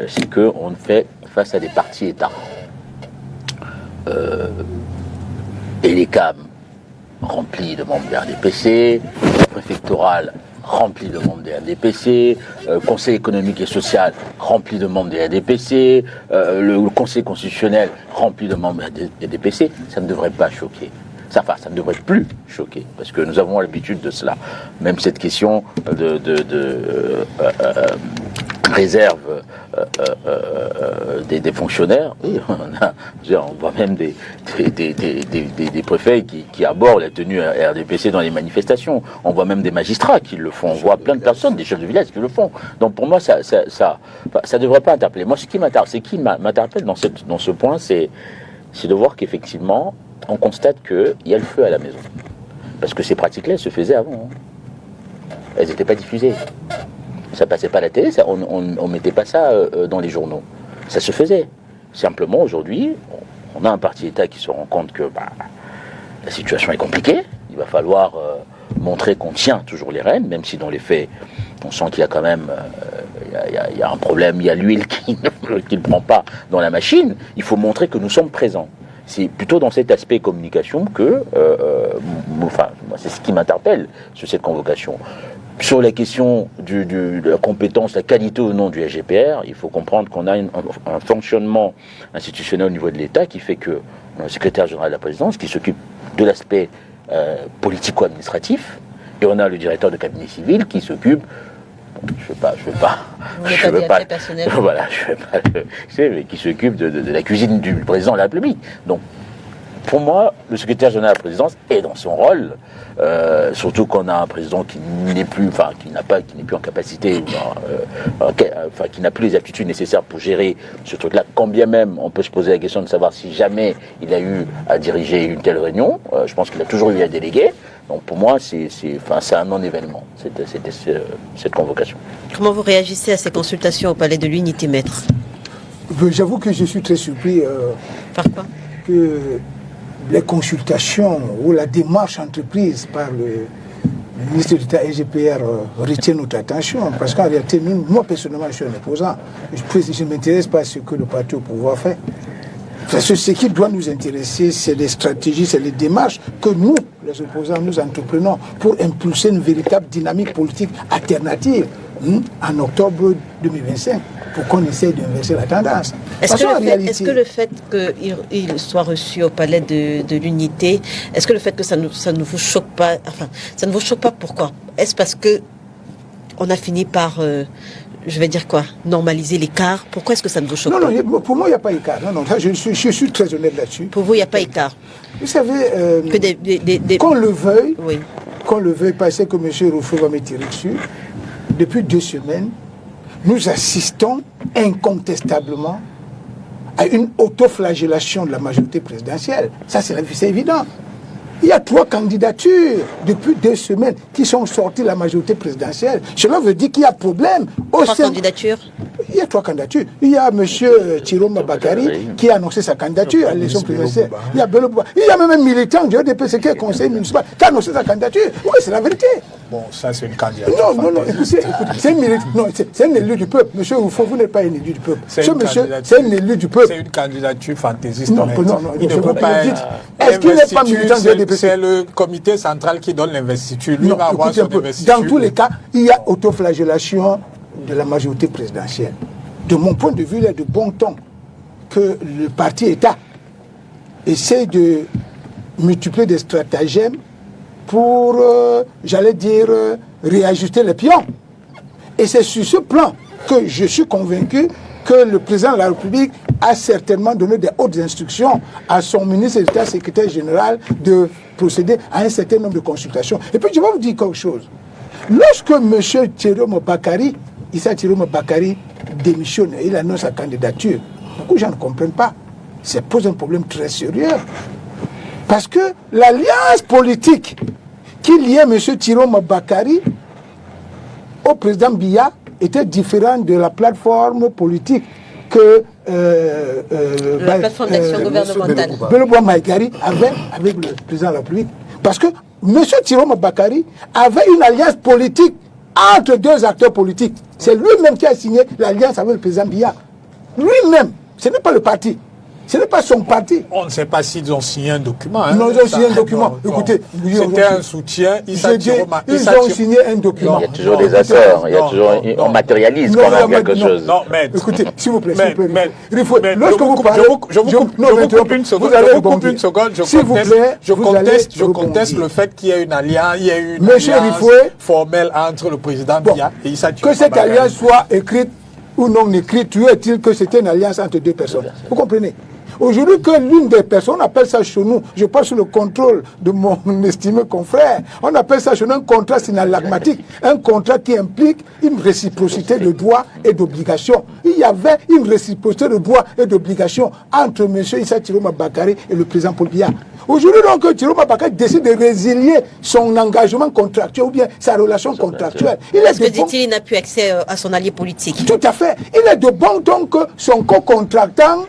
c'est qu'on fait face à des partis États. Et les CAM remplis de membres des RDPC, la préfectorale rempli de membres des RDPC, Conseil économique et social rempli de membres des RDPC, le Conseil constitutionnel rempli de membres des RDPC, ça ne devrait pas choquer. Ça ne devrait plus choquer, parce que nous avons l'habitude de cela. Même cette question de réserve des fonctionnaires, oui, on voit même des préfets qui abordent la tenue RDPC dans les manifestations. On voit même des magistrats qui le font. On voit plein de personnes, des chefs de village qui le font. Donc pour moi, ça ne devrait pas interpeller. Moi, ce qui m'interpelle dans ce point, c'est de voir qu'effectivement, on constate qu'il y a le feu à la maison. Parce que ces pratiques-là, elles se faisaient avant. Elles n'étaient pas diffusées. Ça passait pas à la télé, on mettait pas ça dans les journaux. Ça se faisait. Simplement, aujourd'hui, on a un parti État qui se rend compte que la situation est compliquée. Il va falloir montrer qu'on tient toujours les rênes, même si dans les faits, on sent qu'il y a quand même il y a un problème, il y a l'huile qui ne prend pas dans la machine. Il faut montrer que nous sommes présents. C'est plutôt dans cet aspect communication que, c'est ce qui m'interpelle sur cette convocation. Sur la question de la compétence, la qualité ou non du SGPR, il faut comprendre qu'on a un fonctionnement institutionnel au niveau de l'État qui fait que on a le secrétaire général de la présidence qui s'occupe de l'aspect politico-administratif et on a le directeur de cabinet civil qui s'occupe. Mais qui s'occupe de la cuisine du président de la République. Donc, pour moi, le secrétaire général de la présidence est dans son rôle, surtout qu'on a un président qui n'est plus en capacité, qui n'a plus les aptitudes nécessaires pour gérer ce truc-là. Quand bien même, on peut se poser la question de savoir si jamais il a eu à diriger une telle réunion. Je pense qu'il a toujours eu à déléguer. Donc pour moi, c'est un non-événement, cette convocation. Comment vous réagissez à ces consultations au Palais de l'Unité, maître? J'avoue que je suis très surpris. Par quoi? Que les consultations ou la démarche entreprise par le ministre d'État SGPR retient notre attention. Parce qu'en réalité, moi personnellement, je suis un opposant. Je ne m'intéresse pas à ce que le parti au pouvoir fait. Parce que ce qui doit nous intéresser, c'est les stratégies, c'est les démarches que nous, les opposants, nous entreprenons pour impulser une véritable dynamique politique alternative en octobre 2025, pour qu'on essaye d'inverser la tendance. Est-ce que le fait qu'il soit reçu au Palais de l'Unité, est-ce que le fait que ça ne vous choque pas, ça ne vous choque pas, pourquoi? Est-ce parce que on a fini par... normaliser l'écart? Pourquoi est-ce que ça ne vous choque pas? Non, pour moi, il n'y a pas d'écart. Non, je suis très honnête là-dessus. Pour vous, il n'y a pas d'écart? Vous savez, qu'on le veuille, oui. Qu'on le veuille, parce que M. Rufo va me tirer dessus, depuis 2 semaines, nous assistons incontestablement à une autoflagellation de la majorité présidentielle. Ça, c'est évident. Il y a 3 candidatures depuis 2 semaines qui sont sorties de la majorité présidentielle. Cela veut dire qu'il y a problème. 3 candidatures? Il y a 3 candidatures. Il y a M. Chiroma Bakary qui a annoncé sa candidature à l'élection présidentielle. Il y a Bello Bouba. Il y a même un militant du RDPC qui est conseiller municipal qui a annoncé sa candidature. Oui, c'est la vérité. Bon, ça c'est une candidature. Non, c'est un militant. Non, c'est un élu du peuple. Monsieur Oufo, vous n'êtes pas un élu du peuple. C'est un élu du peuple. C'est une candidature fantaisiste. Non, il ne peut pas être. Est-ce qu'il n'est pas militant du RDPC? C'est le comité central qui donne l'investiture. Lui va avoir son investiture. Dans tous les cas, il y a autoflagellation de la majorité présidentielle. De mon point de vue, il est de bon ton que le parti État essaie de multiplier des stratagèmes pour, réajuster les pions. Et c'est sur ce plan que je suis convaincu que le président de la République a certainement donné des hautes instructions à son ministre d'État, secrétaire général, de procéder à un certain nombre de consultations. Et puis je vais vous dire quelque chose. Lorsque M. Chiroma Bakary, Issa Chiroma Bakary démissionne et il annonce sa candidature, beaucoup de gens ne comprennent pas. Ça pose un problème très sérieux. Parce que l'alliance politique qui liait M. Chiroma Bakary au président Biya était différente de la plateforme politique que la plateforme d'action gouvernementale Bello Bouba Maïgari avait avec le président de la République. Parce que M. Chiroma Bakary avait une alliance politique entre 2 acteurs politiques. C'est lui-même qui a signé l'alliance avec le président Biya. lui-même, ce n'est pas le parti. Ce n'est pas son parti. On ne sait pas s'ils ont signé un document. Hein, non, ils ont signé un document. Écoutez, c'était un soutien. Ils ont signé un document. Il y a toujours des accords. On matérialise quand même quelque chose. Non, mais écoutez, s'il vous plaît, lorsque vous parlez, je vous coupe une seconde. Je conteste le fait qu'il y ait une alliance, formelle entre le président Biya et Issa Tiroma. Que cette alliance soit écrite ou non écrite, toujours est-il que c'était une alliance entre deux personnes. Vous comprenez? Aujourd'hui, que l'une des personnes, on appelle ça chez nous, je passe sous le contrôle de mon estimé confrère, on appelle ça chez nous un contrat synallagmatique, un contrat qui implique une réciprocité de droits et d'obligations. Il y avait une réciprocité de droits et d'obligations entre M. Issa Tiroma Bakary et le président Paul Biya. Aujourd'hui, donc, Tiroma Bakary décide de résilier son engagement contractuel ou bien sa relation contractuelle. Parce que, dit-il, il n'a plus accès à son allié politique. Tout à fait. Il est de bon ton que son co-contractant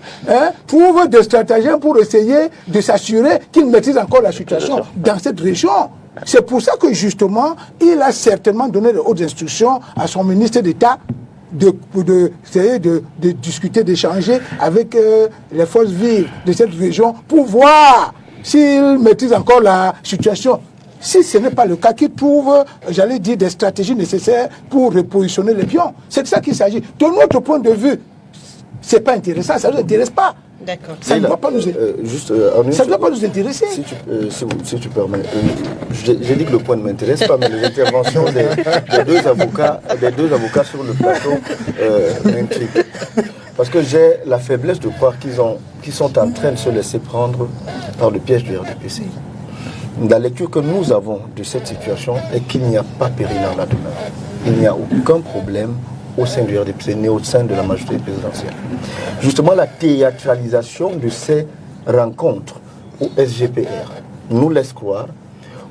trouve des stratagèmes pour essayer de s'assurer qu'il maîtrise encore la situation dans cette région. C'est pour ça que, justement, il a certainement donné de hautes instructions à son ministre d'État de discuter, d'échanger avec les forces vives de cette région pour voir s'il maîtrise encore la situation. Si ce n'est pas le cas, qu'il trouve, j'allais dire, des stratégies nécessaires pour repositionner les pions. C'est de ça qu'il s'agit. De notre point de vue, c'est pas intéressant, ça ne nous intéresse pas. D'accord. Ça ne doit pas nous ça ne doit pas nous intéresser. Si tu permets, j'ai dit que le point ne m'intéresse pas, mais les interventions des deux avocats sur le plateau m'intriguent. Parce que j'ai la faiblesse de croire qu'ils sont en train de se laisser prendre par le piège du RDPC. La lecture que nous avons de cette situation est qu'il n'y a pas péril en la demeure. Il n'y a aucun problème au sein du RDPC, ni au sein de la majorité présidentielle. Justement, la théâtralisation de ces rencontres au SGPR nous laisse croire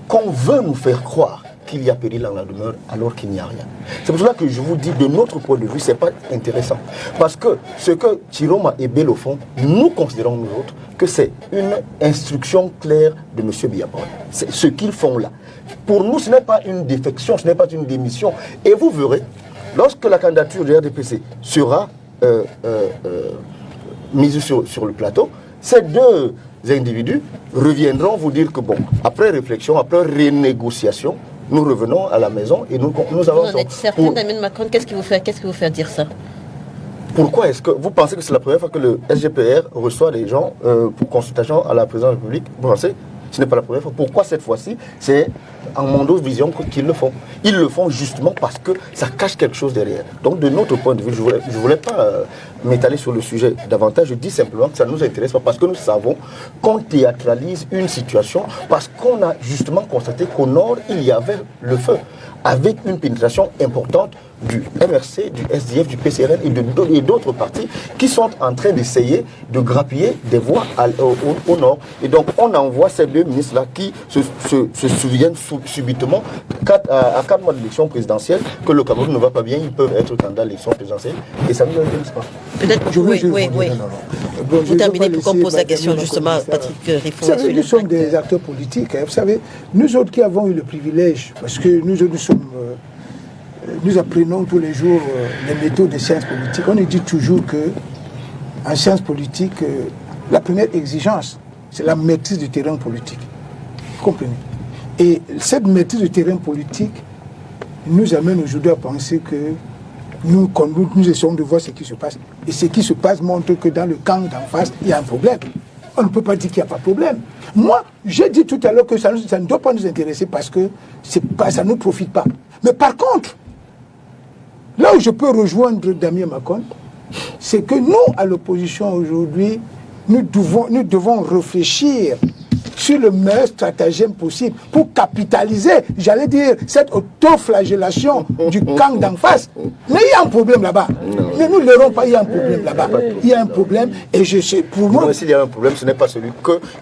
qu'on veut nous faire croire qu'il y a péril en la demeure alors qu'il n'y a rien. C'est pour cela que je vous dis, de notre point de vue, ce n'est pas intéressant. Parce que ce que Tiroma et Bello font, nous considérons, nous autres, que c'est une instruction claire de M. Biya. C'est ce qu'ils font là. Pour nous, ce n'est pas une défection, ce n'est pas une démission. Et vous verrez, lorsque la candidature du RDPC sera mise sur le plateau, ces deux individus reviendront vous dire que, bon, après réflexion, après renégociation, nous revenons à la maison et nous avons... Vous en êtes certain, Damien Macron, qu'est-ce qui vous fait dire ça? Pourquoi est-ce que vous pensez que c'est la première fois que le SGPR reçoit des gens pour consultation à la présidence de la République? Vous pensez? Ce n'est pas la première fois. Pourquoi cette fois-ci? C'est en Mondo Vision qu'ils le font. Ils le font justement parce que ça cache quelque chose derrière. Donc de notre point de vue, je ne voulais pas m'étaler sur le sujet davantage. Je dis simplement que ça ne nous intéresse pas parce que nous savons qu'on théâtralise une situation parce qu'on a justement constaté qu'au nord, il y avait le feu avec une pénétration importante du MRC, du SDF, du PCRN et d'autres partis qui sont en train d'essayer de grappiller des voix au nord. Et donc on envoie ces deux ministres-là qui se souviennent subitement à 4 mois d'élection présidentielle que le Cameroun ne va pas bien, ils peuvent être candidats à l'élection présidentielle et ça ne nous intéresse pas. Peut-être, oui. Vous terminez pour qu'on pose la question justement à Patrick Riffon. Vous savez, nous sommes des acteurs politiques. Hein. Vous savez, nous autres qui avons eu le privilège, parce que nous autres nous apprenons tous les jours les méthodes des sciences politiques. On nous dit toujours que en sciences politiques, la première exigence, c'est la maîtrise du terrain politique. Vous comprenez? Et cette maîtrise du terrain politique nous amène aujourd'hui à penser que nous essayons de voir ce qui se passe. Et ce qui se passe montre que dans le camp d'en face, il y a un problème. On ne peut pas dire qu'il n'y a pas de problème. Moi, j'ai dit tout à l'heure que ça ne doit pas nous intéresser parce que ça ne nous profite pas. Mais par contre, là où je peux rejoindre Damien Macron, c'est que nous, à l'opposition aujourd'hui, nous devons réfléchir sur le meilleur stratagème possible pour capitaliser, j'allais dire, cette autoflagellation du camp d'en face. Mais il y a un problème là-bas. Ne nous leurrons pas, il y a un problème là-bas. Il y a un problème et je sais, pour moi... S'il y a un problème, ce n'est pas celui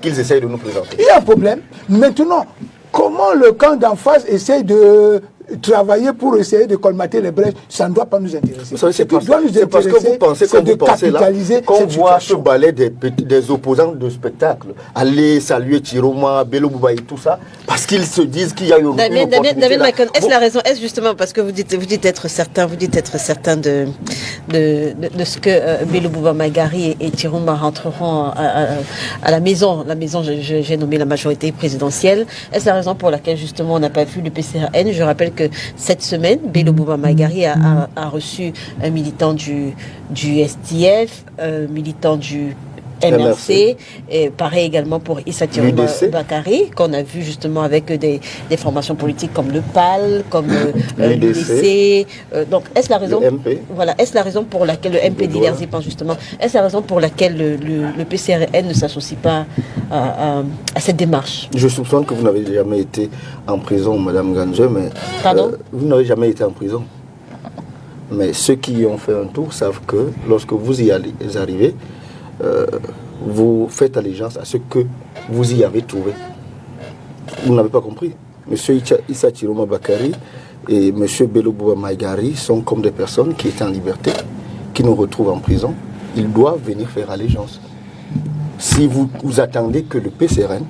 qu'ils essayent de nous présenter. Il y a un problème. Maintenant, comment le camp d'en face essaie de travailler pour essayer de colmater les brèches, ça ne doit pas nous intéresser. Vous savez, Ce qui doit nous c'est parce que vous pensez c'est comme de vous pensez là, capitaliser qu'on cette voit ce situation. balai des opposants de spectacle aller saluer Chiroma, Bello Bouba et tout ça, parce qu'ils se disent qu'il y a une opportunité. David là. Macon, est-ce la raison, est-ce justement parce que vous dites être certain de ce que Bello Bouba Magari et Chiroma rentreront à la maison, j'ai nommé la majorité présidentielle. Est-ce la raison pour laquelle justement on n'a pas vu le PCRN? Je rappelle que cette semaine, Bello Bouba Magari a reçu un militant du STF, militant du MRC, et pareil également pour Issa Chiroma Bakari, qu'on a vu justement avec des formations politiques comme le PAL, comme l'UDC. Donc, est-ce la raison, voilà, est-ce la raison pour laquelle le MP divers y pense justement, est-ce la raison pour laquelle le PCRN ne s'associe pas à cette démarche? Je soupçonne que vous n'avez jamais été en prison, Madame Gange, mais vous n'avez jamais été en prison. Mais ceux qui y ont fait un tour savent que lorsque vous y arrivez, vous faites allégeance à ce que vous y avez trouvé. Vous n'avez pas compris. Monsieur Issa Chiroma Bakari et Monsieur Bello Bouba Magari sont comme des personnes qui étaient en liberté, qui nous retrouvent en prison. Ils doivent venir faire allégeance. Si vous attendez que le PCRN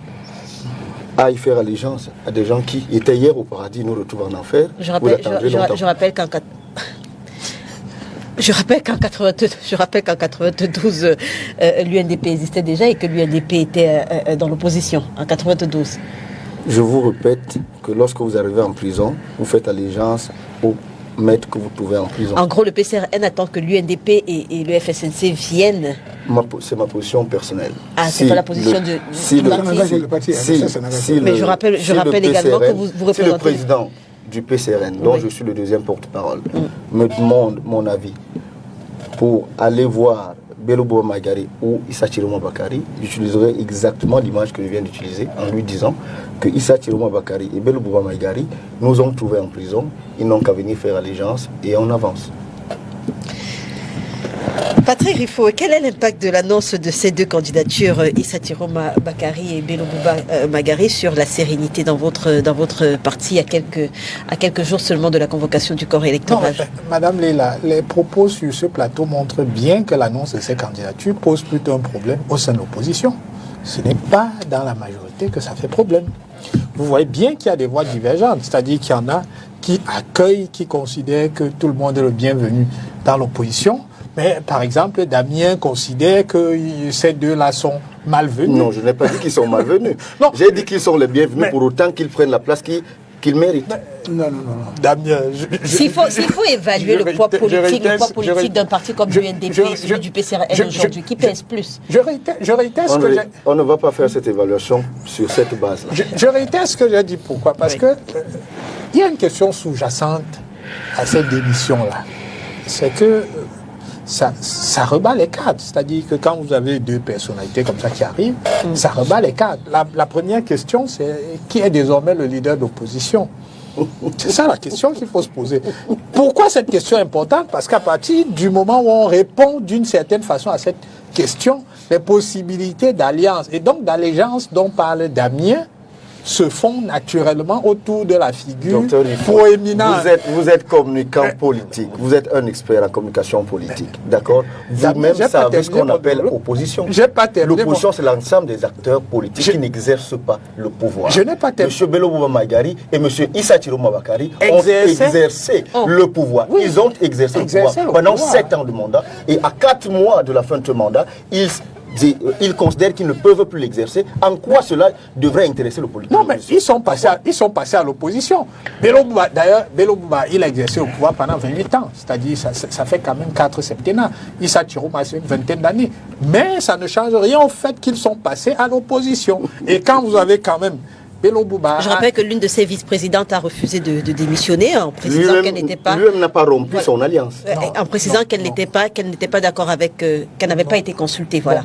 aille faire allégeance à des gens qui étaient hier au paradis, nous retrouvent en enfer, je rappelle qu'en 92, l'UNDP existait déjà et que l'UNDP était dans l'opposition, en 92. Je vous répète que lorsque vous arrivez en prison, vous faites allégeance au maître que vous trouvez en prison. En gros, le PCRN attend que l'UNDP et le FSNC viennent. C'est ma position personnelle. Ah, c'est pas la position du parti. Mais je rappelle également que vous représentez... Si le président du PCRN, dont je suis le deuxième porte-parole, me demande mon avis pour aller voir Bello Bouba Magari ou Issa Chiroma Bakari, j'utiliserai exactement l'image que je viens d'utiliser en lui disant que Issa Chiroma Bakari et Bello Bouba Magari nous ont trouvés en prison, ils n'ont qu'à venir faire allégeance et on avance. Patrick Rifo, quel est l'impact de l'annonce de ces deux candidatures, Issa Chiroma Bakari et Bello Bouba Magari, sur la sérénité dans votre parti à quelques jours seulement de la convocation du corps électoral? Non, Madame Léla, les propos sur ce plateau montrent bien que l'annonce de ces candidatures pose plutôt un problème au sein de l'opposition. Ce n'est pas dans la majorité que ça fait problème. Vous voyez bien qu'il y a des voix divergentes, c'est-à-dire qu'il y en a qui accueillent, qui considèrent que tout le monde est le bienvenu dans l'opposition. Mais par exemple, Damien considère que ces deux-là sont malvenus. Non, je n'ai pas dit qu'ils sont malvenus. J'ai dit qu'ils sont les bienvenus pour autant qu'ils prennent la place qu'ils méritent. Non. Damien, s'il faut évaluer le poids politique d'un parti comme l'UNDP et celui du PCRN aujourd'hui, qui pèse plus? Je réitère ce que j'ai... On ne va pas faire cette évaluation sur cette base-là. Je réitère ce que j'ai dit. Pourquoi? Parce que il y a une question sous-jacente à cette démission-là. C'est que ça rebat les cadres. C'est-à-dire que quand vous avez deux personnalités comme ça qui arrivent, ça rebat les cadres. La première question, c'est qui est désormais le leader d'opposition? C'est ça la question qu'il faut se poser. Pourquoi cette question est importante? Parce qu'à partir du moment où on répond d'une certaine façon à cette question, les possibilités d'alliance et donc d'allégeance dont parle Damien se font naturellement autour de la figure proéminente. Vous êtes communicant politique, vous êtes un expert en communication politique, d'accord? Vous-même savez ce qu'on appelle opposition. L'opposition, c'est l'ensemble des acteurs politiques qui n'exercent pas le pouvoir. Je n'ai pas terminé. M. Bello Bouba Magari et M. Issa Chiroma Bakari ont exercé le pouvoir. Oui. Ils ont exercé le pouvoir pendant 7 ans de mandat et à 4 mois de la fin de ce mandat, ils considèrent qu'ils ne peuvent plus l'exercer. En quoi cela devrait intéresser le politique? Non, mais ils sont passés à l'opposition. D'ailleurs, Bello Bouba, il a exercé le pouvoir pendant 28 ans. C'est-à-dire, ça fait quand même 4 septennats. Issa Chiroma, c'est une vingtaine d'années. Mais ça ne change rien au fait qu'ils sont passés à l'opposition. Et quand vous avez quand même Bello Bouba... Je rappelle que l'une de ses vice-présidentes a refusé de démissionner en précisant qu'elle n'était pas... Lui-même n'a pas rompu son alliance. En précisant qu'elle n'était pas d'accord avec... qu'elle n'avait pas été consultée, voilà.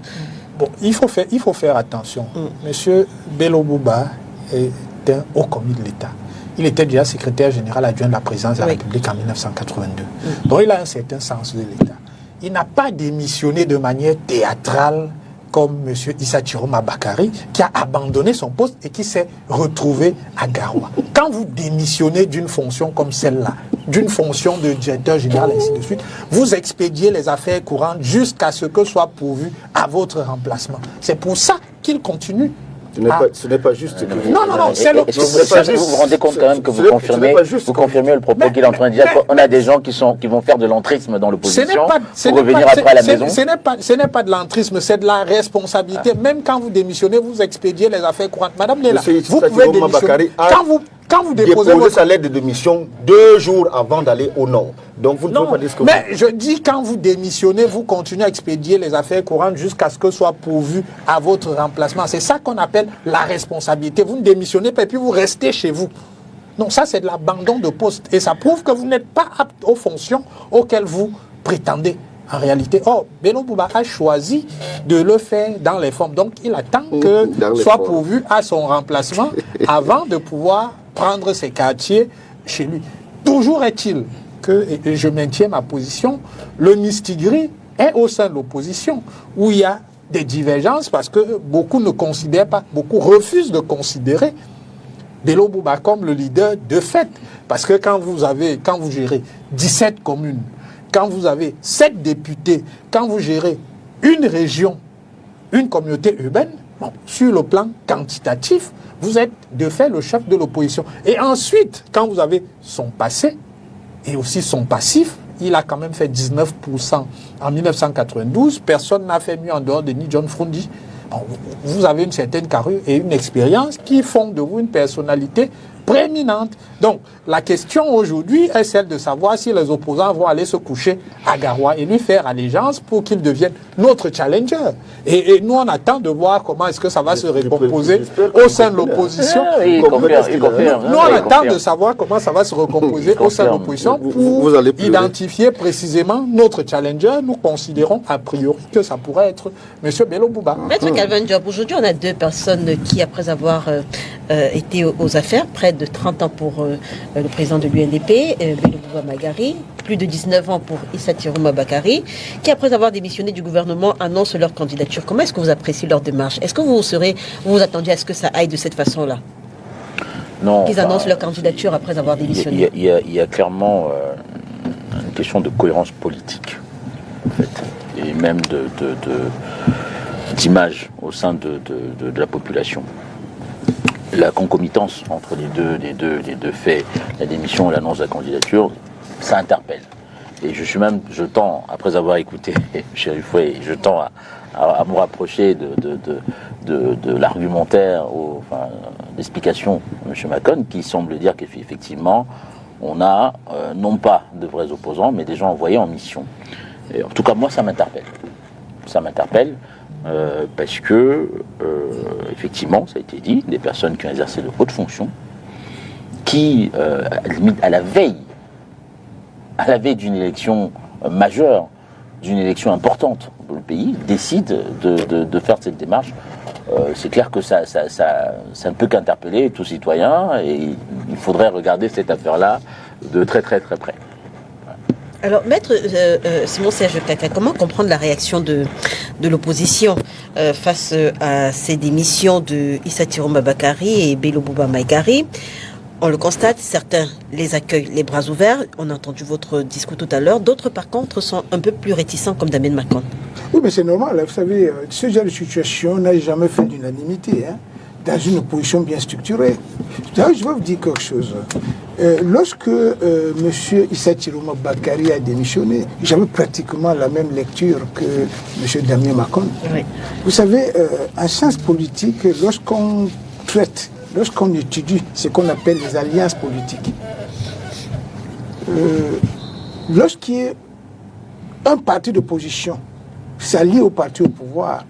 Bon, il faut faire attention. Monsieur Bello Bouba est un haut commis de l'État. Il était déjà secrétaire général adjoint de la présidence de la République en 1982. Donc il a un certain sens de l'État. Il n'a pas démissionné de manière théâtrale comme M. Issa Chiroma Bakary, qui a abandonné son poste et qui s'est retrouvé à Garoua. Quand vous démissionnez d'une fonction comme celle-là, d'une fonction de directeur général, ainsi de suite, vous expédiez les affaires courantes jusqu'à ce que soit pourvu à votre remplacement. C'est pour ça qu'il continue. Ce n'est pas juste. Non, c'est le... Vous vous rendez compte quand même que vous confirmez le propos qu'il est en train de dire. On a des gens qui vont faire de l'entrisme dans l'opposition pour revenir après à la maison. Ce n'est pas de l'entrisme, c'est de la responsabilité. Même quand vous démissionnez, vous expédiez les affaires courantes. Madame Léla, vous pouvez démissionner. Quand vous déposez sa lettre de démission 2 jours avant d'aller au Nord. Donc vous ne pouvez pas dire ce que mais je dis, quand vous démissionnez, vous continuez à expédier les affaires courantes jusqu'à ce que soit pourvu à votre remplacement. C'est ça qu'on appelle la responsabilité. Vous ne démissionnez pas et puis vous restez chez vous. Non, ça c'est de l'abandon de poste. Et ça prouve que vous n'êtes pas apte aux fonctions auxquelles vous prétendez. En réalité, Bello Bouba a choisi de le faire dans les formes. Donc il attend que soit pourvu à son remplacement avant de pouvoir prendre ses quartiers chez lui. Toujours est-il que, et je maintiens ma position, le mistigri est au sein de l'opposition, où il y a des divergences parce que beaucoup ne considèrent pas, beaucoup refusent de considérer Bello Bouba comme le leader de fait. Parce que quand vous gérez 17 communes, quand vous avez 7 députés, quand vous gérez une région, une communauté urbaine, sur le plan quantitatif, vous êtes de fait le chef de l'opposition. Et ensuite, quand vous avez son passé et aussi son passif, il a quand même fait 19% en 1992. Personne n'a fait mieux en dehors de ni John Frundi. Vous avez une certaine carrure et une expérience qui font de vous une personnalité prééminente. Donc, la question aujourd'hui est celle de savoir si les opposants vont aller se coucher à Garoua et lui faire allégeance pour qu'il devienne notre challenger. Et nous, on attend de voir comment est-ce que ça va se recomposer au sein de l'opposition. Nous, on attend de savoir comment ça va se recomposer au sein de l'opposition pour identifier précisément notre challenger. Nous considérons a priori que ça pourrait être M. Bello Bouba. Maître Calvin Diop, aujourd'hui, on a 2 personnes qui, après avoir été aux affaires, près de 30 ans pour le président de l'UNDP, Bello Bouba Magari, plus de 19 ans pour Issa Chiroma Bakary, qui, après avoir démissionné du gouvernement, annoncent leur candidature. Comment est-ce que vous appréciez leur démarche? Est-ce que vous vous attendiez à ce que ça aille de cette façon-là? Non. Qu'ils annoncent leur candidature après avoir démissionné. Il y a clairement une question de cohérence politique, en fait, et même d'image au sein de la population. La concomitance entre les deux faits, la démission et l'annonce de la candidature, ça interpelle. Et je tends, après avoir écouté Chérif Foué, je tends à me rapprocher de l'argumentaire, l'explication de M. Macon, qui semble dire qu'effectivement, on a non pas de vrais opposants, mais des gens envoyés en mission. Et en tout cas, moi, ça m'interpelle. Ça m'interpelle. Parce que, effectivement, ça a été dit, des personnes qui ont exercé de hautes fonctions, qui, à la veille d'une élection majeure, d'une élection importante pour le pays, décident de faire cette démarche. C'est clair que ça ne peut qu'interpeller tout citoyen, et il faudrait regarder cette affaire-là de très très très près. Alors, Maître Simon-Serge Kaka, comment comprendre la réaction de l'opposition face à ces démissions de Issa Chiroma Bakary et Bello Bouba Magari? On le constate, certains les accueillent les bras ouverts. On a entendu votre discours tout à l'heure. D'autres, par contre, sont un peu plus réticents, comme Damien Macon. Oui, mais c'est normal. Vous savez, ce genre de situation n'a jamais fait d'unanimité, dans une opposition bien structurée. D'ailleurs, je vais vous dire quelque chose. Lorsque M. Issa Chiroma Bakary a démissionné, j'avais pratiquement la même lecture que M. Damien Macon. Oui. Vous savez, en sciences politiques, lorsqu'on traite, lorsqu'on étudie ce qu'on appelle les alliances politiques, lorsqu'il y a un parti d'opposition s'allie au parti au pouvoir,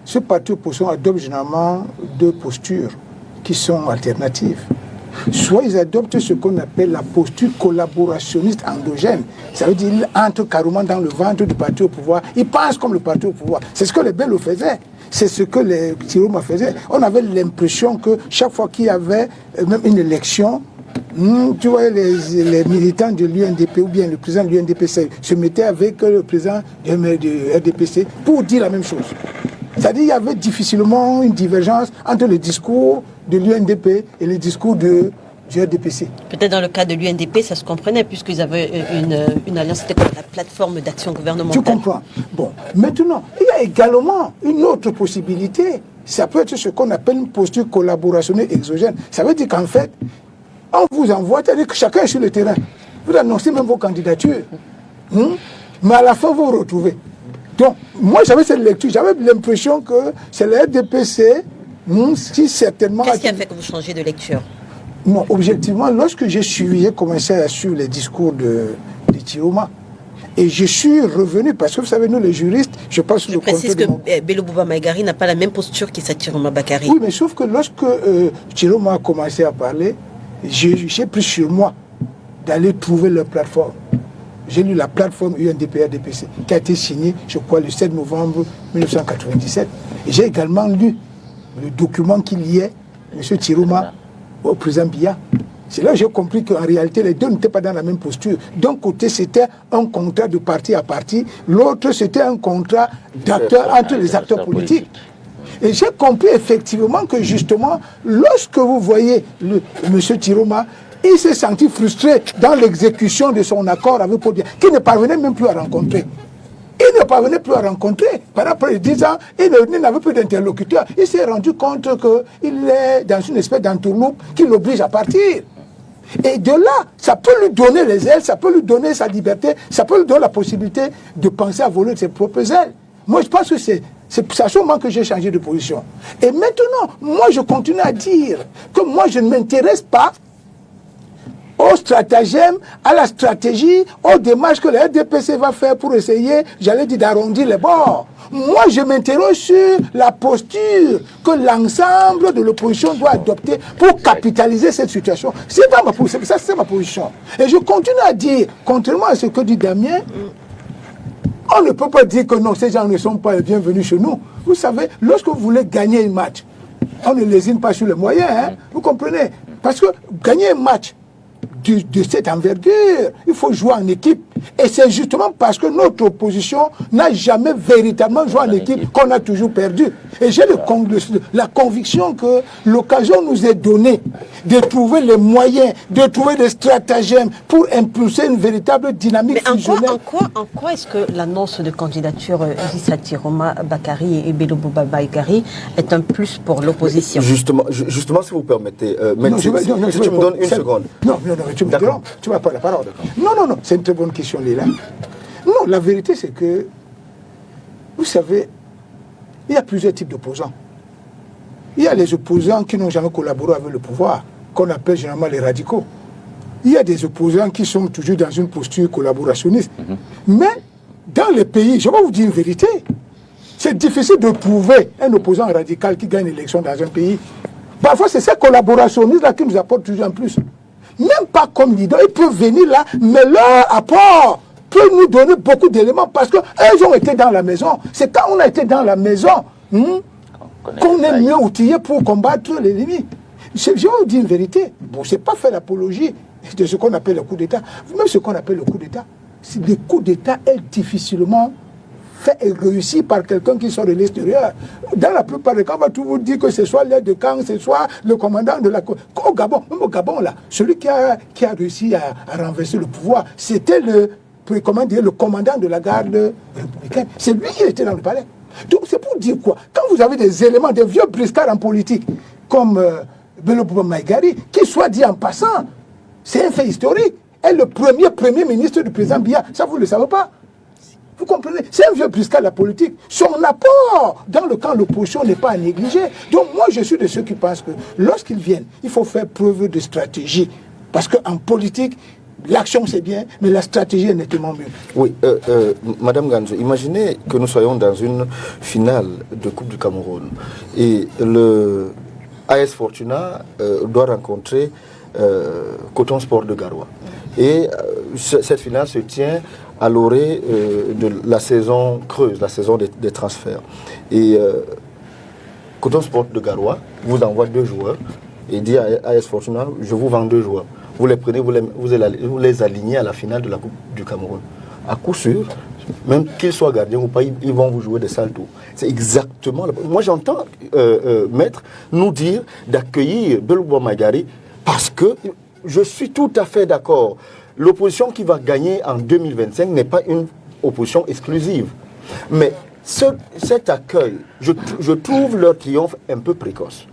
ce parti opposition adopte généralement 2 postures qui sont alternatives. Soit ils adoptent ce qu'on appelle la posture collaborationniste endogène. Ça veut dire qu'ils entrent carrément dans le ventre du parti au pouvoir. Ils pensent comme le parti au pouvoir. C'est ce que les Bello faisaient. C'est ce que les Chiroma faisaient. On avait l'impression que chaque fois qu'il y avait même une élection, tu vois, les militants de l'UNDP ou bien le président de l'UNDP se mettaient avec le président du RDPC pour dire la même chose. C'est-à-dire qu'il y avait difficilement une divergence entre le discours de l'UNDP et le discours du RDPC. Peut-être dans le cas de l'UNDP, ça se comprenait, puisqu'ils avaient une alliance, c'était comme la plateforme d'action gouvernementale. Tu comprends? Bon, maintenant, il y a également une autre possibilité. Ça peut être ce qu'on appelle une posture collaborationnelle exogène. Ça veut dire qu'en fait, on vous envoie, c'est-à-dire que chacun est sur le terrain. Vous annoncez même vos candidatures. Mais à la fin, vous vous retrouvez. Donc, moi, j'avais cette lecture. J'avais l'impression que c'est le RDPC qui certainement... Qu'est-ce qui a fait que vous changez de lecture? Non, objectivement, lorsque j'ai commencé à suivre les discours de Tiroma, et je suis revenu, parce que vous savez, nous les juristes, je passe sous le contrôle précise que Bello Bouba Maïgari n'a pas la même posture que Tiroma Bakary. Oui, mais sauf que lorsque Tiroma a commencé à parler, j'ai pris sur moi d'aller trouver leur plateforme. J'ai lu la plateforme UNDP-RDPC qui a été signée, je crois, le 7 novembre 1997. Et j'ai également lu le document qui liait M. Tiroma au président Biya. C'est là que j'ai compris qu'en réalité, les deux n'étaient pas dans la même posture. D'un côté, c'était un contrat de parti à parti. L'autre, c'était un contrat d'acteurs entre les acteurs politiques. Et j'ai compris effectivement que justement, lorsque vous voyez M. Tiroma, il s'est senti frustré dans l'exécution de son accord avec Podia, qu'il ne parvenait même plus à rencontrer. Il ne parvenait plus à rencontrer. Par après 10 ans, il n'avait plus d'interlocuteur. Il s'est rendu compte qu'il est dans une espèce d'entourloupe qui l'oblige à partir. Et de là, ça peut lui donner les ailes, ça peut lui donner sa liberté, ça peut lui donner la possibilité de penser à voler de ses propres ailes. Moi, je pense que c'est à ce moment que j'ai changé de position. Et maintenant, moi, je continue à dire que moi, je ne m'intéresse pas au stratagème, à la stratégie, aux démarches que le RDPC va faire pour essayer, j'allais dire, d'arrondir les bords. Moi, je m'interroge sur la posture que l'ensemble de l'opposition doit adopter pour capitaliser cette situation. C'est pas ma position, ça c'est ma position. Et je continue à dire, contrairement à ce que dit Damien, on ne peut pas dire que non, ces gens ne sont pas les bienvenus chez nous. Vous savez, lorsque vous voulez gagner un match, on ne lésine pas sur les moyens, hein, vous comprenez? Parce que gagner un match de cette envergure, il faut jouer en équipe. Et c'est justement parce que notre opposition n'a jamais véritablement joué en équipe qu'on a toujours perdu. Et j'ai la conviction que l'occasion nous est donnée de trouver les moyens, de trouver des stratagèmes pour impulser une véritable dynamique fusionnelle. En quoi est-ce que l'annonce de candidature d'Issa Tiroma Bakary et Bello Bouba Maïgari est un plus pour l'opposition? Justement, si vous permettez, si tu me donnes une seconde. Non, tu m'as pas la parole. Non, c'est une très bonne question, Léla. Non, la vérité, c'est que, vous savez, il y a plusieurs types d'opposants. Il y a les opposants qui n'ont jamais collaboré avec le pouvoir, qu'on appelle généralement les radicaux. Il y a des opposants qui sont toujours dans une posture collaborationniste. Mais, dans les pays, je vais vous dire une vérité, c'est difficile de trouver un opposant radical qui gagne l'élection dans un pays. Parfois, c'est ces collaborationnistes-là qui nous apportent toujours en plus. Même pas comme leader, ils peuvent venir là, mais leur apport peut nous donner beaucoup d'éléments parce qu'ils ont été dans la maison. C'est quand on a été dans la maison qu'on est mieux outillé pour combattre l'ennemi. Je vais vous dire une vérité. Bon, c'est pas faire l'apologie de ce qu'on appelle le coup d'État. Même ce qu'on appelle le coup d'État, le coup d'État est difficilement fait et réussi par quelqu'un qui sort de l'extérieur. Dans la plupart des cas, on va tout vous dire que ce soit l'aide de camp, ce soit le commandant de la... Au Gabon, même au Gabon, là, celui qui a réussi à renverser le pouvoir, c'était le commandant de la garde républicaine. C'est lui qui était dans le palais. Donc c'est pour dire quoi? Quand vous avez des éléments, des vieux briscards en politique, comme Bello Bouba Maïgari, qui soit dit en passant, c'est un fait historique, est le premier ministre du président Biya. Ça, vous ne le savez pas? Vous comprenez? C'est un vieux briscard de la politique. Son apport dans le camp de l'opposition n'est pas à négliger. Donc moi, je suis de ceux qui pensent que lorsqu'ils viennent, il faut faire preuve de stratégie. Parce qu'en politique, l'action c'est bien, mais la stratégie est nettement mieux. Oui, Madame Ganzo, imaginez que nous soyons dans une finale de Coupe du Cameroun et le AS Fortuna doit rencontrer Coton Sport de Garoua. Et cette finale se tient à l'orée de la saison creuse, la saison des transferts. Et Coton Sport de Garoua vous envoie 2 joueurs et dit à AS Fortuna, je vous vends 2 joueurs. Vous les prenez, vous les alignez à la finale de la Coupe du Cameroun. À coup sûr, Même qu'ils soient gardiens ou pas, ils vont vous jouer des sales tours. C'est exactement... Moi, j'entends Maître nous dire d'accueillir Bello Magari parce que je suis tout à fait d'accord. L'opposition qui va gagner en 2025 n'est pas une opposition exclusive. Mais cet accueil, je trouve leur triomphe un peu précoce.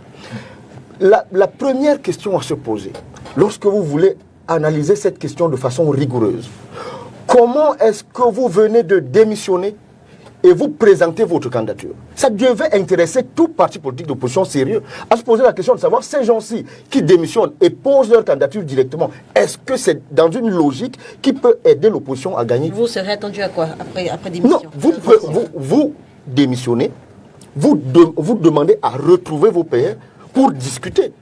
La première question à se poser, lorsque vous voulez analyser cette question de façon rigoureuse, comment est-ce que vous venez de démissionner et vous présentez votre candidature? Ça devait intéresser tout parti politique d'opposition sérieux à se poser la question de savoir ces gens-ci qui démissionnent et posent leur candidature directement, est-ce que c'est dans une logique qui peut aider l'opposition à gagner? Vous serez attendu à quoi après démission? Non, vous démissionnez, vous demandez à retrouver vos pairs pour discuter.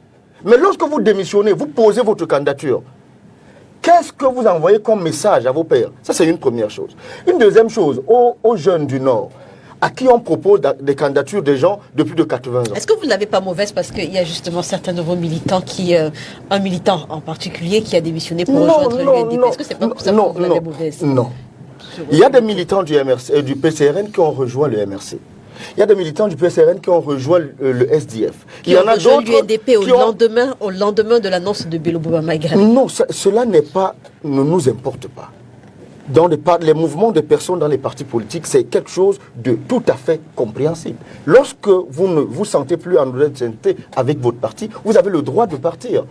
Mais lorsque vous démissionnez, vous posez votre candidature. Qu'est-ce que vous envoyez comme message à vos pairs? Ça, c'est une première chose. Une deuxième chose, aux jeunes du Nord, à qui on propose des candidatures des gens de plus de 80 ans. Est-ce que vous ne l'avez pas mauvaise parce qu'il y a justement certains de vos militants un militant en particulier qui a démissionné pour rejoindre l'UNDP? Est-ce que c'est pas pour ça que vous l'avez mauvaise? Non. Il y a des militants du MRC, du PCRN qui ont rejoint le MRC. Il y a des militants du PCRN qui ont rejoint le SDF. Il y en a d'autres l'UNDP au lendemain de l'annonce de Bello Magari. Non, cela ne nous importe pas. Dans les mouvements de personnes dans les partis politiques, c'est quelque chose de tout à fait compréhensible. Lorsque vous ne vous sentez plus en honnêteté avec votre parti, vous avez le droit de partir.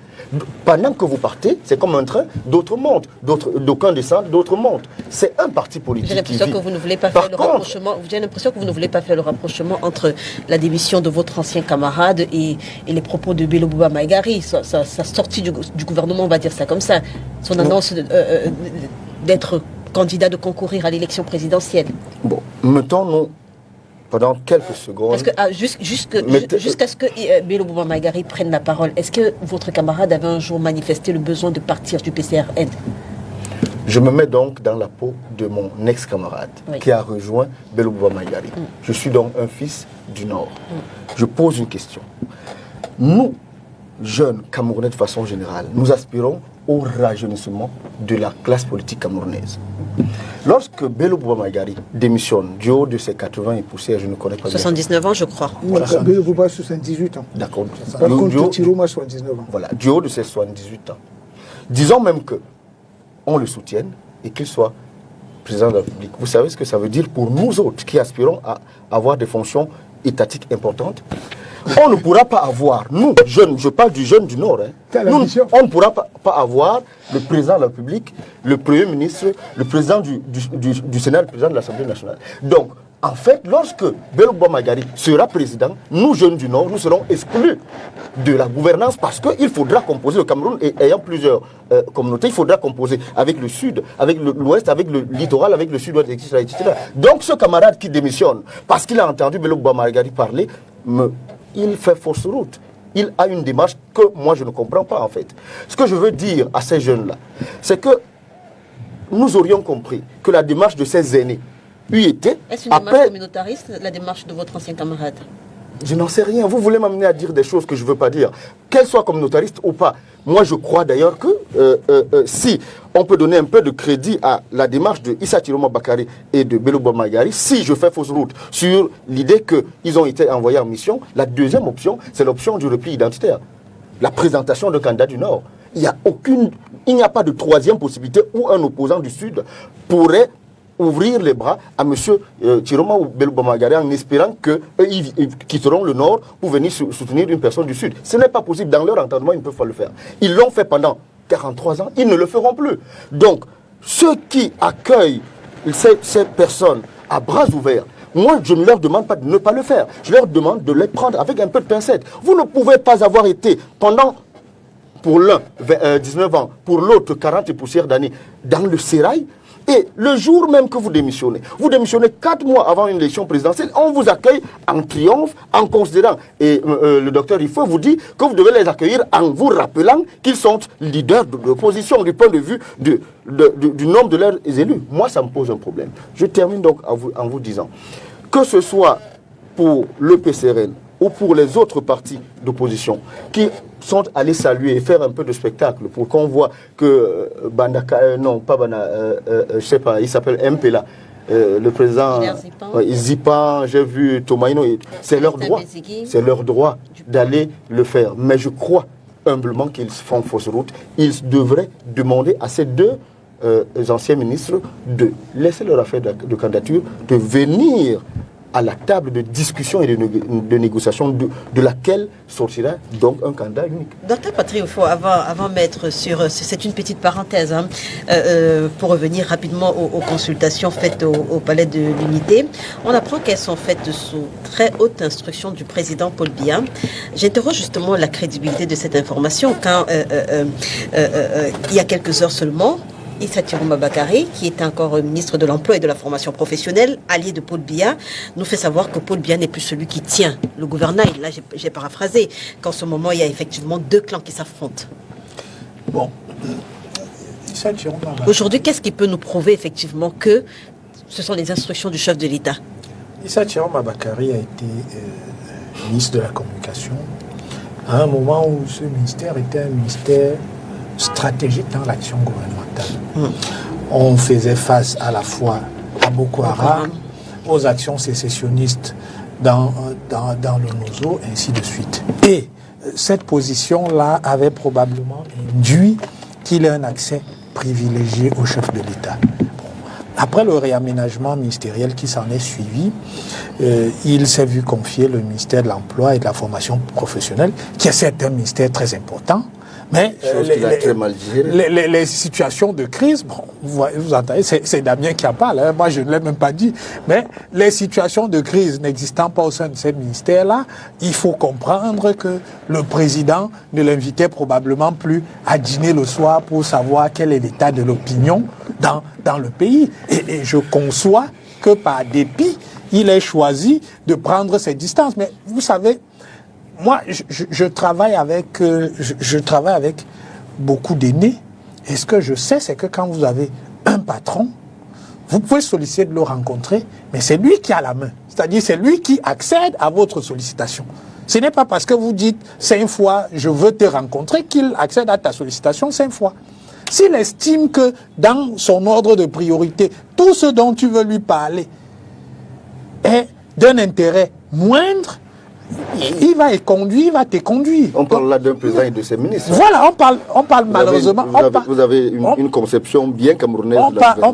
Pendant que vous partez, c'est comme un train, d'autres montent, d'aucuns descendent, d'autres montent. C'est un parti politique. J'ai l'impression que vous ne voulez pas faire le rapprochement. J'ai l'impression que vous ne voulez pas faire le rapprochement entre la démission de votre ancien camarade et les propos de Bello Magari, sa sortie du gouvernement, on va dire ça comme ça, son annonce d'être candidat de concourir à l'élection présidentielle. Bon, mettons-nous pendant quelques secondes. Parce que jusqu'à ce que Bello Magari prenne la parole, est-ce que votre camarade avait un jour manifesté le besoin de partir du PCRN? Je me mets donc dans la peau de mon ex-camarade qui a rejoint Bello Magari. Je suis donc un fils du Nord. Je pose une question. Nous, jeunes Camerounais de façon générale, nous aspirons au rajeunissement de la classe politique camerounaise. Lorsque Bello Magari démissionne du haut de ses 80 et poussières, je ne connais pas 79 ans, je crois. Voilà. Bello 78 ans. D'accord. Par contre, Tiroma, 79 ans. Voilà, du haut de ses 78 ans. Disons même que on le soutienne et qu'il soit président de la République. Vous savez ce que ça veut dire pour nous autres qui aspirons à avoir des fonctions étatiques importantes? On ne pourra pas avoir, nous, jeunes, je parle du jeune du Nord, on ne pourra pas avoir le président de la République, le Premier ministre, le président du Sénat, le président de l'Assemblée nationale. Donc, en fait, lorsque Bello Magari sera président, nous, jeunes du Nord, nous serons exclus de la gouvernance parce qu'il faudra composer, le Cameroun ayant plusieurs communautés, il faudra composer avec le Sud, avec l'Ouest, avec le littoral, avec le Sud-Ouest, etc., etc. Donc, ce camarade qui démissionne, parce qu'il a entendu Bello Magari parler, il fait fausse route. Il a une démarche que moi je ne comprends pas en fait. Ce que je veux dire à ces jeunes-là, c'est que nous aurions compris que la démarche de ces aînés eût été... Est-ce une démarche communautariste, la démarche de votre ancien camarade? Je n'en sais rien. Vous voulez m'amener à dire des choses que je ne veux pas dire. Qu'elles soient communautaristes ou pas. Moi, je crois d'ailleurs que si on peut donner un peu de crédit à la démarche de Issa Tiroma Bakari et de Bello Magari, si je fais fausse route sur l'idée qu'ils ont été envoyés en mission, la deuxième option, c'est l'option du repli identitaire. La présentation de candidats du Nord. Il n'y a pas de troisième possibilité où un opposant du Sud pourrait ouvrir les bras à M. Tiroma ou Bello Magari en espérant qu'ils quitteront le Nord pour venir soutenir une personne du Sud. Ce n'est pas possible. Dans leur entendement, ils ne peuvent pas le faire. Ils l'ont fait pendant 43 ans, ils ne le feront plus. Donc, ceux qui accueillent ces personnes à bras ouverts, moi, je ne leur demande pas de ne pas le faire. Je leur demande de les prendre avec un peu de pincette. Vous ne pouvez pas avoir été pendant, pour l'un, 19 ans, pour l'autre, 40 et poussières d'années, dans le sérail. Et le jour même que vous démissionnez 4 mois avant une élection présidentielle, on vous accueille en triomphe, en considérant, et le docteur Rifo vous dit que vous devez les accueillir en vous rappelant qu'ils sont leaders de l'opposition du point de vue du nombre de leurs élus. Moi, ça me pose un problème. Je termine donc en vous disant, que ce soit pour le PCRN ou pour les autres partis d'opposition qui sont allés saluer et faire un peu de spectacle pour qu'on voit que Bandaka, non pas Bana, je sais pas, il s'appelle MPLA, le président Zipan, j'ai vu Tomaino, c'est leur droit. C'est leur droit d'aller le faire. Mais je crois humblement qu'ils font fausse route. Ils devraient demander à ces deux anciens ministres de laisser leur affaire de candidature, de venir à la table de discussion et de négociation de laquelle sortira donc un candidat unique. Docteur Patrick, avant mettre sur... C'est une petite parenthèse, hein, pour revenir rapidement aux consultations faites au Palais de l'Unité. On apprend qu'elles sont faites sous très haute instruction du président Paul Biya. J'interroge justement la crédibilité de cette information quand, il y a quelques heures seulement, Issa Chiroma Bakary, qui était encore ministre de l'Emploi et de la Formation professionnelle, allié de Paul Biya, nous fait savoir que Paul Biya n'est plus celui qui tient le gouvernail. Là, j'ai paraphrasé, qu'en ce moment, il y a effectivement deux clans qui s'affrontent. Bon. Issa Chiroma Bakary. Aujourd'hui, qu'est-ce qui peut nous prouver effectivement que ce sont les instructions du chef de l'État? Issa Chiroma Bakary a été ministre de la Communication à un moment où ce ministère était un ministère stratégique dans l'action gouvernementale. On faisait face à la fois à Boko Haram, aux actions sécessionnistes dans le Nozo, ainsi de suite. Et cette position-là avait probablement induit qu'il ait un accès privilégié au chef de l'État. Après le réaménagement ministériel qui s'en est suivi, il s'est vu confier le ministère de l'Emploi et de la Formation professionnelle, qui est certes un ministère très important, mais les situations de crise, bon, vous entendez, c'est Damien qui en parle, hein, moi je ne l'ai même pas dit, mais les situations de crise n'existant pas au sein de ces ministères-là, il faut comprendre que le président ne l'invitait probablement plus à dîner le soir pour savoir quel est l'état de l'opinion dans le pays. Et je conçois que par dépit, il ait choisi de prendre ses distances. Mais vous savez, moi, je travaille avec beaucoup d'aînés. Et ce que je sais, c'est que quand vous avez un patron, vous pouvez solliciter de le rencontrer, mais c'est lui qui a la main. C'est-à-dire, c'est lui qui accède à votre sollicitation. Ce n'est pas parce que vous dites 5 fois « je veux te rencontrer » qu'il accède à ta sollicitation 5 fois. S'il estime que dans son ordre de priorité, tout ce dont tu veux lui parler est d'un intérêt moindre, il va te conduire. On parle là d'un président et de ses ministres. Voilà, on parle malheureusement. Vous avez une conception bien camerounaise de la présidence.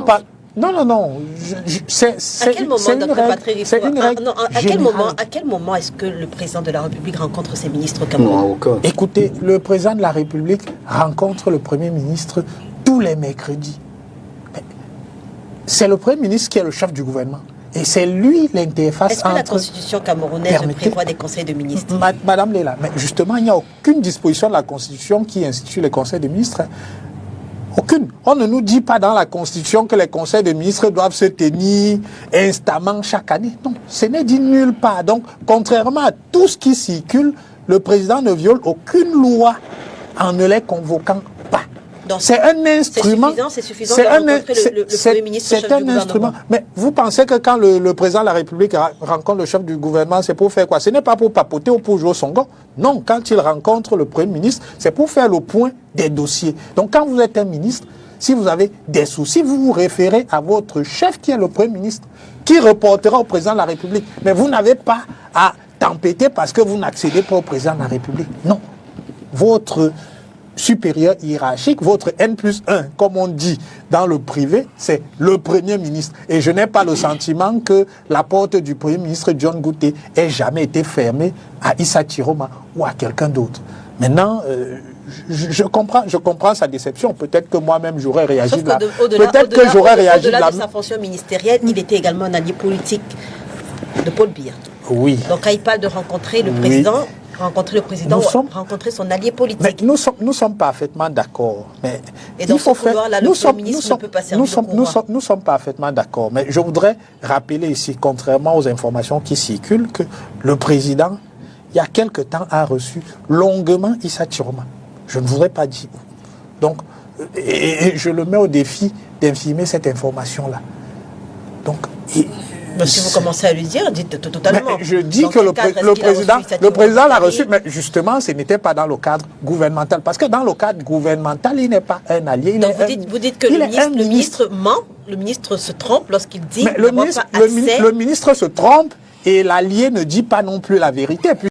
Non. À quel moment, Dr. Patrick, à quel moment est-ce que le président de la République rencontre ses ministres au Cameroun? Non, aucun. Écoutez, le président de la République rencontre le Premier ministre tous les mercredis. C'est le Premier ministre qui est le chef du gouvernement. Et c'est lui l'interface entre... Est-ce que la Constitution camerounaise prévoit des conseils de ministres? Madame Léla, mais justement, il n'y a aucune disposition de la Constitution qui institue les conseils de ministres. Aucune. On ne nous dit pas dans la Constitution que les conseils de ministres doivent se tenir instamment chaque année. Non, ce n'est dit nulle part. Donc, contrairement à tout ce qui circule, le président ne viole aucune loi en ne les convoquant pas. C'est un instrument. C'est suffisant de rencontrer le Premier ministre, le chef du gouvernement. Mais vous pensez que quand le président de la République rencontre le chef du gouvernement, c'est pour faire quoi? Ce n'est pas pour papoter ou pour jouer au songo. Non, quand il rencontre le Premier ministre, c'est pour faire le point des dossiers. Donc quand vous êtes un ministre, si vous avez des soucis, vous vous référez à votre chef qui est le Premier ministre, qui reportera au président de la République. Mais vous n'avez pas à tempêter parce que vous n'accédez pas au président de la République. Non. Votre supérieur hiérarchique, votre N+1, comme on dit dans le privé, c'est le Premier ministre. Et je n'ai pas le sentiment que la porte du Premier ministre John Goutté ait jamais été fermée à Issa Chiroma ou à quelqu'un d'autre. Maintenant, je comprends sa déception. Peut-être que moi-même j'aurais réagi de la... Peut-être que j'aurais réagi de la... Au-delà de sa fonction ministérielle, il était également un allié politique de Paul Biya. Oui. Donc quand il parle de rencontrer le président... Rencontrer le président, rencontrer son allié politique. Mais nous sommes parfaitement d'accord. Mais et dans ce couloir-là, le Premier ministre ne peut pas servir de courroie. Nous sommes parfaitement d'accord. Mais je voudrais rappeler ici, contrairement aux informations qui circulent, que le président, il y a quelque temps, a reçu longuement Issa Chiroma. Je ne voudrais pas dire où. Donc, et je le mets au défi d'infirmer cette information-là. Donc, Si vous commencez à lui dire, dites totalement. Mais je dis que le président l'a reçu, mais justement, ce n'était pas dans le cadre gouvernemental. Parce que dans le cadre gouvernemental, il n'est pas un allié. Donc vous dites que le ministre ment, le ministre se trompe lorsqu'il dit le ministre se trompe et l'allié ne dit pas non plus la vérité.